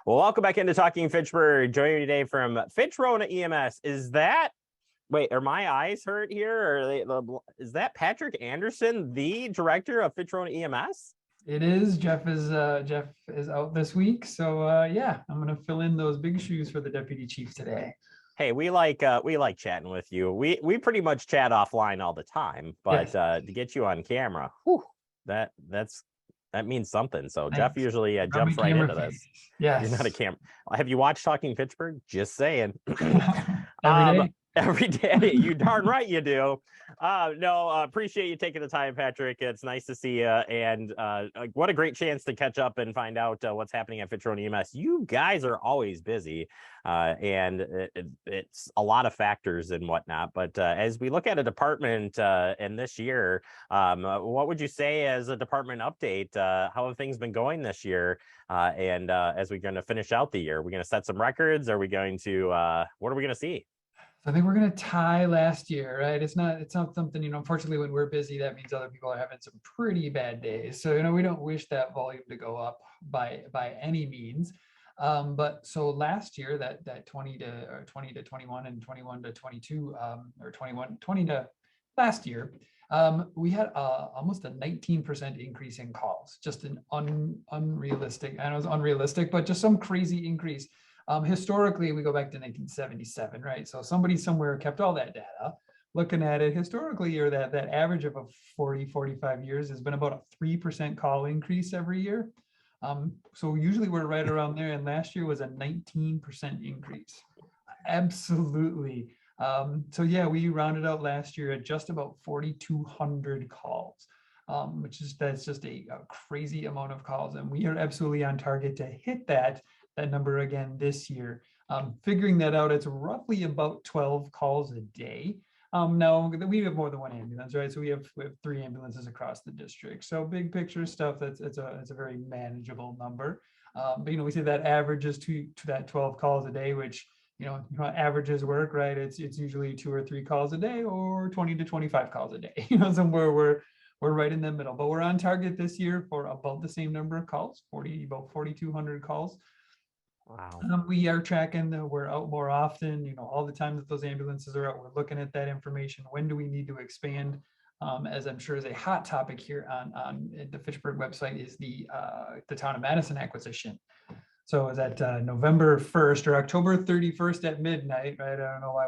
Well, welcome back into Talking Fitchburg. Joining me today from Fitch-Rona EMS. Wait, are my eyes hurt here? Is that Patrick Anderson, the director of Fitch-Rona EMS? It is. Jeff is out this week, so yeah, I'm gonna fill in those big shoes for the deputy chief today. Hey, we like chatting with you. We pretty much chat offline all the time, but Yes. to get you on camera, that means something. So Jeff Thanks. usually I'm a jumps right camera into face. this. Yes. You're not a camera. Have you watched Talking Fitchburg? Just saying. Every day. Every day. You darn right you do. Appreciate you taking the time, Patrick. It's nice to see you. And what a great chance to catch up and find out what's happening at Fitch-Rona EMS. You guys are always busy, and it's a lot of factors and whatnot. But as we look at a department in this year, what would you say as a department update? How have things been going this year? And as we're going to finish out the year, we're going to set some records. Are we going to, what are we going to see? So I think we're gonna tie last year, right? It's not something, unfortunately when we're busy, that means other people are having some pretty bad days. So, we don't wish that volume to go up by any means. But so last year, that 20 to 21 and 21 to 22, or 20 to last year, we had almost a 19% increase in calls, just an unrealistic, I know it's unrealistic, but just some crazy increase. Historically, we go back to 1977, right? So somebody somewhere kept all that data. Looking at it historically, or that average of a 45 years has been about a 3% call increase every year. So usually we're right around there, and last year was a 19% increase. Absolutely. So yeah, we rounded out last year at just about 4,200 calls, that's just a crazy amount of calls, and we are absolutely on target to hit that number again this year. Figuring that out, it's roughly about 12 calls a day. Now we have more than one ambulance, right? So we have 3 ambulances across the district. So big picture stuff, it's a very manageable number. But we see that averages to that 12 calls a day, which averages work, right? It's usually 2 or 3 calls a day, or 20 to 25 calls a day. Somewhere we're right in the middle. But we're on target this year for about the same number of calls, about 4,200 calls. Wow. We are tracking that we're out more often, all the time that those ambulances are out, we're looking at that information. When do we need to expand? As I'm sure is a hot topic here on the Fitchburg website, is the town of Madison acquisition. So is that November 1st or October 31st at midnight, right? I don't know why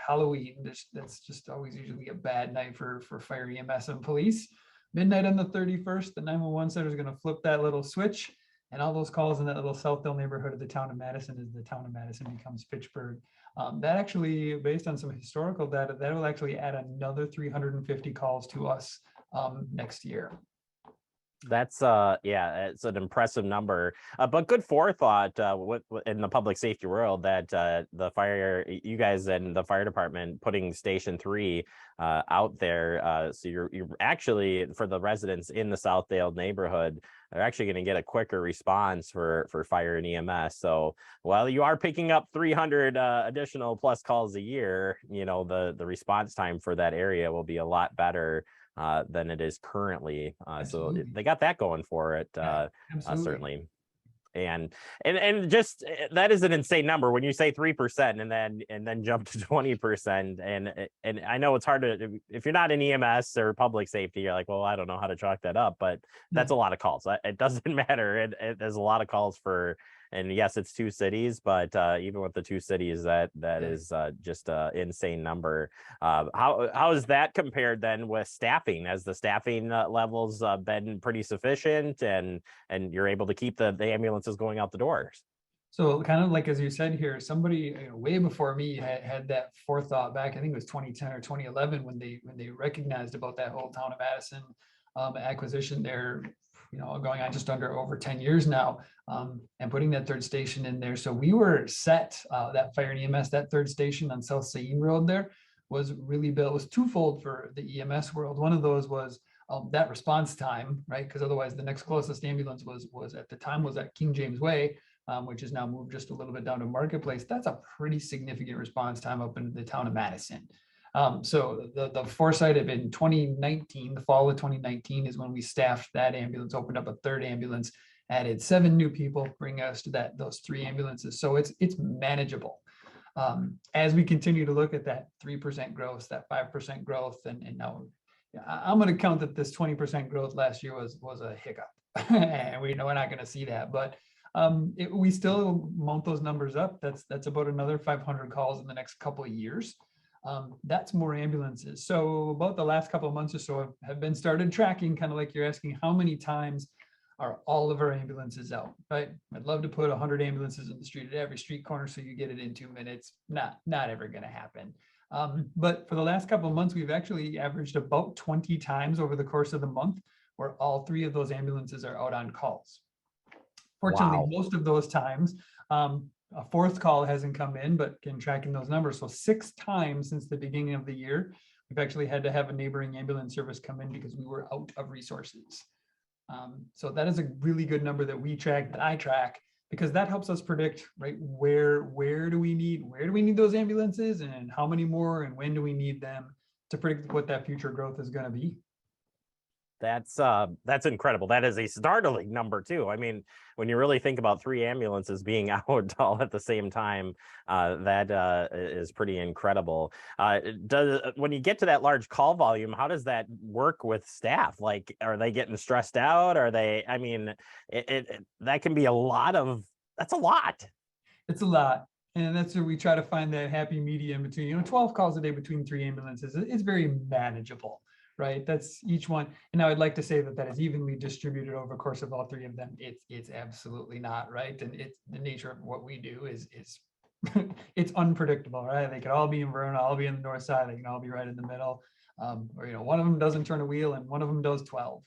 Halloween, that's just always usually a bad night for fire, EMS, and police. Midnight on the 31st, the 911 center is going to flip that little switch, and all those calls in that little Southdale neighborhood of the town of Madison, as the town of Madison becomes Fitchburg. That actually, based on some historical data, that will actually add another 350 calls to us next year. That's it's an impressive number, but good forethought in the public safety world that you guys and the fire department putting Station 3 out there. So you're actually, for the residents in the Southdale neighborhood, they're actually going to get a quicker response for fire and EMS. So while you are picking up 300 additional plus calls a year, the response time for that area will be a lot better than it is currently. So they got that going for it, certainly. And just that is an insane number when you say 3% and then jump to 20%. And I know it's hard to, if you're not in EMS or public safety, you're like, well, I don't know how to chalk that up, but that's a lot of calls. It doesn't matter. There's a lot of calls for. And yes, it's 2 cities, but even with the 2 cities, that is just an insane number. How is that compared then with staffing? Has the staffing levels been pretty sufficient, and you're able to keep the ambulances going out the doors? So kind of like, as you said here, somebody way before me had that forethought back, I think it was 2010 or 2011, when they recognized about that whole town of Madison acquisition. They're going on just over 10 years now, and putting that 3rd station in there. So we were set, that fire and EMS, that 3rd station on South Saline Road there was really built. It was twofold for the EMS world. One of those was that response time, right? Because otherwise the next closest ambulance was at the time was at King James Way, which is now moved just a little bit down to Marketplace. That's a pretty significant response time up in the town of Madison. So the foresight of in 2019, the fall of 2019 is when we staffed that ambulance, opened up a 3rd ambulance, added 7 new people, bring us to those 3 ambulances. So it's manageable. As we continue to look at that 3% growth, that 5% growth, and now I'm going to count that this 20% growth last year was a hiccup, and we know we're not going to see that, but we still mount those numbers up. That's about another 500 calls in the next couple of years. That's more ambulances. So about the last couple of months or so have been started tracking, kind of like you're asking, how many times are all of our ambulances out, right? I'd love to put 100 ambulances in the street at every street corner so you get it in 2 minutes. Not ever going to happen. But for the last couple of months, we've actually averaged about 20 times over the course of the month where all 3 of those ambulances are out on calls. Fortunately, Wow. most of those times, a 4th call hasn't come in, but again, tracking those numbers. So 6 times since the beginning of the year, we've actually had to have a neighboring ambulance service come in because we were out of resources. So that is a really good number that we track, that I track, because that helps us predict, right, where do we need those ambulances, and how many more, and when do we need them, to predict what that future growth is going to be. That's incredible. That is a startling number too. I mean, when you really think about 3 ambulances being out all at the same time, that is pretty incredible. When you get to that large call volume, how does that work with staff? Like, are they getting stressed out? Are they? I mean, that can be a lot of. That's a lot. It's a lot. And that's where we try to find that happy medium between, 12 calls a day between 3 ambulances. It's very manageable, right? That's each one. And now I'd like to say that is evenly distributed over the course of all 3 of them. It's absolutely not, right? And it's the nature of what we do is it's unpredictable, right? They could all be in Verona, all be in the north side, they can all be right in the middle. Or one of them doesn't turn a wheel and one of them does 12.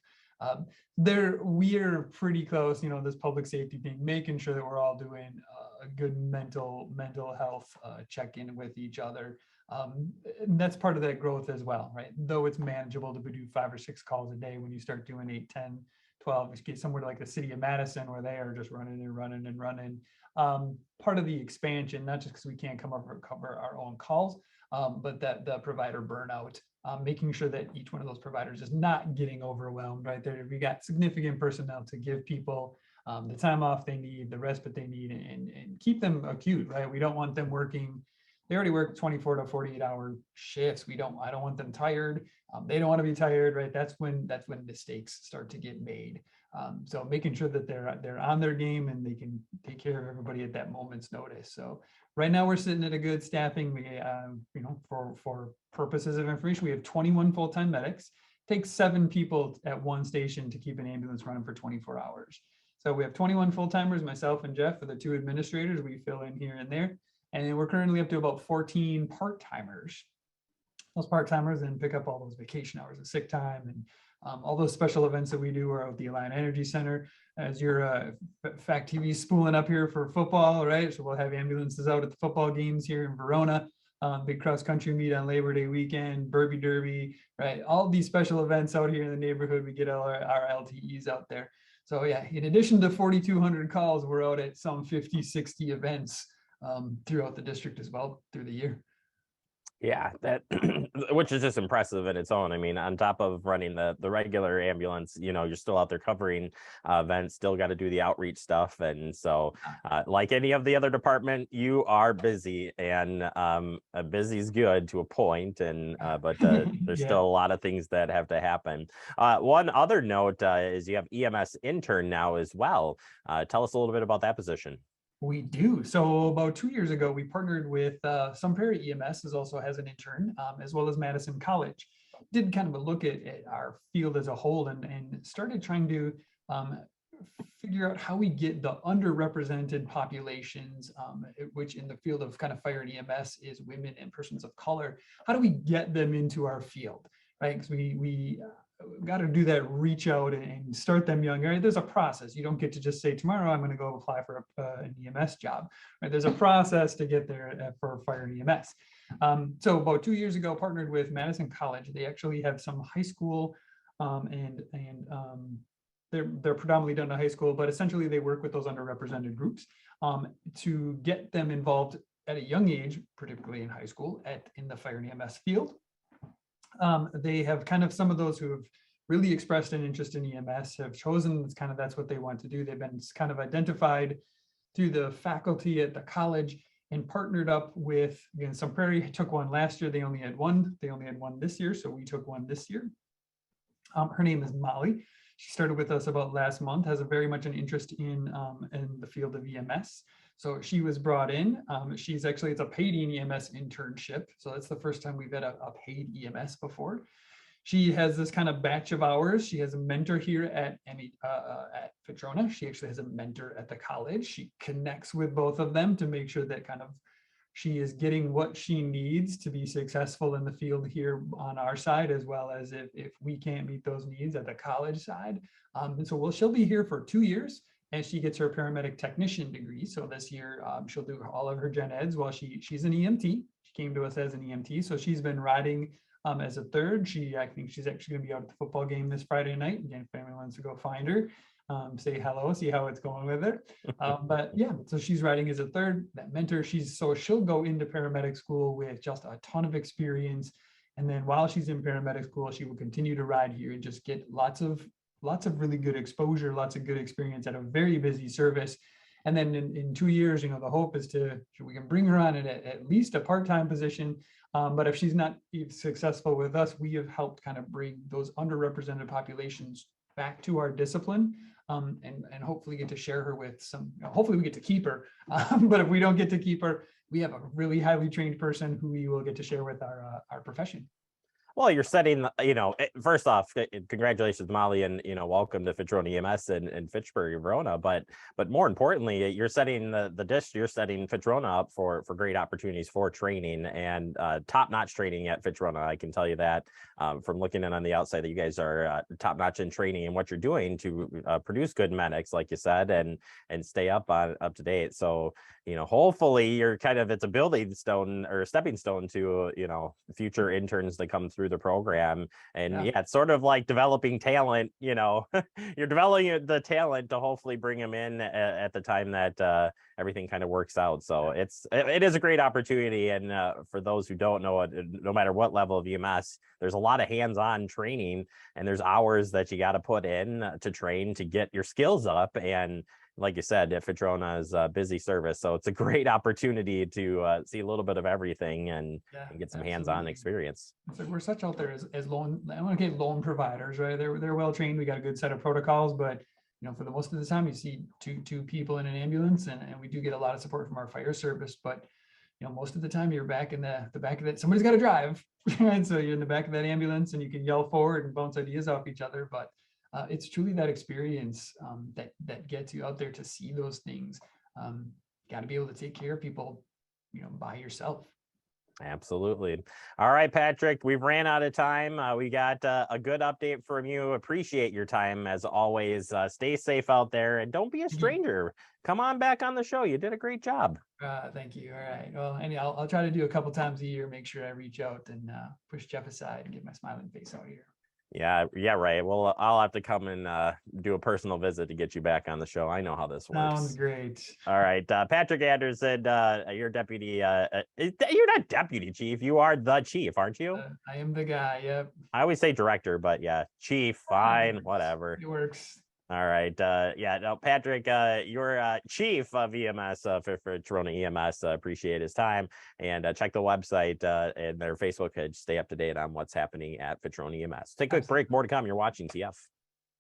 We're pretty close, this public safety thing, making sure that we're all doing a good mental health check-in with each other. And that's part of that growth as well, right? Though it's manageable to do 5 or 6 calls a day, when you start doing 8, 10, 12, you get somewhere like the city of Madison where they are just running and running and running. Part of the expansion, not just because we can't cover our own calls, but that the provider burnout, making sure that each one of those providers is not getting overwhelmed, right? We got significant personnel to give people the time off they need, the respite they need, and keep them acute, right? We don't want them working. They already work 24 to 48-hour shifts. I don't want them tired. They don't want to be tired, right? That's when mistakes start to get made. So making sure that they're on their game and they can take care of everybody at that moment's notice. So right now we're sitting at a good staffing. We, for purposes of information, we have 21 full-time medics. It takes 7 people at one station to keep an ambulance running for 24 hours. So we have 21 full-timers, myself and Jeff are the 2 administrators. We fill in here and there. And then we're currently up to about 14 part-timers. Those part-timers then pick up all those vacation hours of sick time and all those special events that we do are at the Alliant Energy Center. As your Fact TV spooling up here for football, right? So we'll have ambulances out at the football games here in Verona, big cross-country meet on Labor Day weekend, Burby Derby, right? All these special events out here in the neighborhood, we get all our LTEs out there. So yeah, in addition to 4,200 calls, we're out at some 50, 60 events throughout the district as well through the year. Yeah, that which is just impressive in its own. I mean, on top of running the regular ambulance, you're still out there covering events, still got to do the outreach stuff. And so like any of the other department, you are busy, and busy is good to a point. And but there's Yeah. still a lot of things that have to happen. One other note is you have EMS intern now as well. Tell us a little bit about that position. We do. So about 2 years ago, we partnered with Sun Prairie EMS, also has an intern, as well as Madison College. Did kind of a look at our field as a whole and started trying to figure out how we get the underrepresented populations, which in the field of kind of fire and EMS is women and persons of color. How do we get them into our field, right? Because we got to do that reach out and start them young, right? There's a process. You don't get to just say tomorrow I'm going to go apply for an EMS job, right? There's a process to get there for fire and EMS. So about 2 years ago, partnered with Madison College. They actually have some high school and they're predominantly done in high school, but essentially they work with those underrepresented groups to get them involved at a young age, particularly in high school, in the fire and EMS field. They have kind of some of those who have really expressed an interest in EMS, have chosen it's kind of that's what they want to do. They've been kind of identified through the faculty at the college and partnered up with, again, Sun Prairie took one last year. They only had one. They only had one this year. So we took one this year. Her name is Molly. She started with us about last month, has a very much an interest in the field of EMS. So she was brought in. She's actually, it's a paid EMS internship. So that's the first time we've had a paid EMS before. She has this kind of batch of hours. She has a mentor here at Fitch-Rona. She actually has a mentor at the college. She connects with both of them to make sure that kind of she is getting what she needs to be successful in the field here on our side, as well as if we can't meet those needs at the college side. And so she'll be here for 2 years as she gets her paramedic technician degree. So this year she'll do all of her gen eds while she's an EMT. She came to us as an EMT. So she's been riding as a third. I think she's actually gonna be out at the football game this Friday night. Again, if family wants to go find her, say hello, see how it's going with her. But yeah, so she's riding as a third, that mentor. She'll go into paramedic school with just a ton of experience. And then while she's in paramedic school, she will continue to ride here and just get lots of really good exposure, lots of good experience at a very busy service. And then in 2 years, the hope is we can bring her on at least a part-time position. But if she's not successful with us, we have helped kind of bring those underrepresented populations back to our discipline, and hopefully get to share her with hopefully we get to keep her. But if we don't get to keep her, we have a really highly trained person who we will get to share with our profession. Well, you're setting, first off, congratulations, Molly, and, welcome to Fitch-Rona EMS and Fitchburg-Rona. But more importantly, you're setting you're setting Fitch-Rona up for great opportunities for training and top-notch training at Fitch-Rona. I can tell you that from looking in on the outside that you guys are top-notch in training and what you're doing to produce good medics, like you said, and stay up to date. So, hopefully you're it's a building stone or stepping stone to, future interns that come through the program. And yeah, it's sort of like developing talent. You're developing the talent to hopefully bring them in at the time that everything kind of works out. So it is a great opportunity. And for those who don't know it, no matter what level of EMS, there's a lot of hands-on training, and there's hours that you got to put in to train to get your skills up. And like you said, Fitch-Rona is a busy service, so it's a great opportunity to see a little bit of everything and get some hands-on experience. So we're such out there as loan, I want to get loan providers, right? They're well trained. We got a good set of protocols, but for the most of the time, you see two people in an ambulance, and we do get a lot of support from our fire service. But most of the time, you're back in the back of that. Somebody's got to drive, right? So you're in the back of that ambulance, and you can yell forward and bounce ideas off each other, but it's truly that experience that gets you out there to see those things. Got to be able to take care of people, by yourself. Absolutely. All right, Patrick, we've ran out of time. We got a good update from you. Appreciate your time as always. Stay safe out there and don't be a stranger. Come on back on the show. You did a great job. Thank you. All right. Well, and I'll try to do a couple times a year, make sure I reach out and push Jeff aside and get my smiling face out here. Yeah, right. Well, I'll have to come and do a personal visit to get you back on the show. I know how this works. Sounds great. All right. Patrick Anderson, you're deputy. You're not deputy chief. You are the chief, aren't you? I am the guy. Yep. I always say director, but yeah, chief, fine, whatever. It works. All right. No, Patrick, you're chief of EMS for Fitch-Rona EMS. Appreciate his time, and check the website and their Facebook page. Stay up to date on what's happening at Fitch-Rona EMS. Take a quick break. More to come. You're watching TF.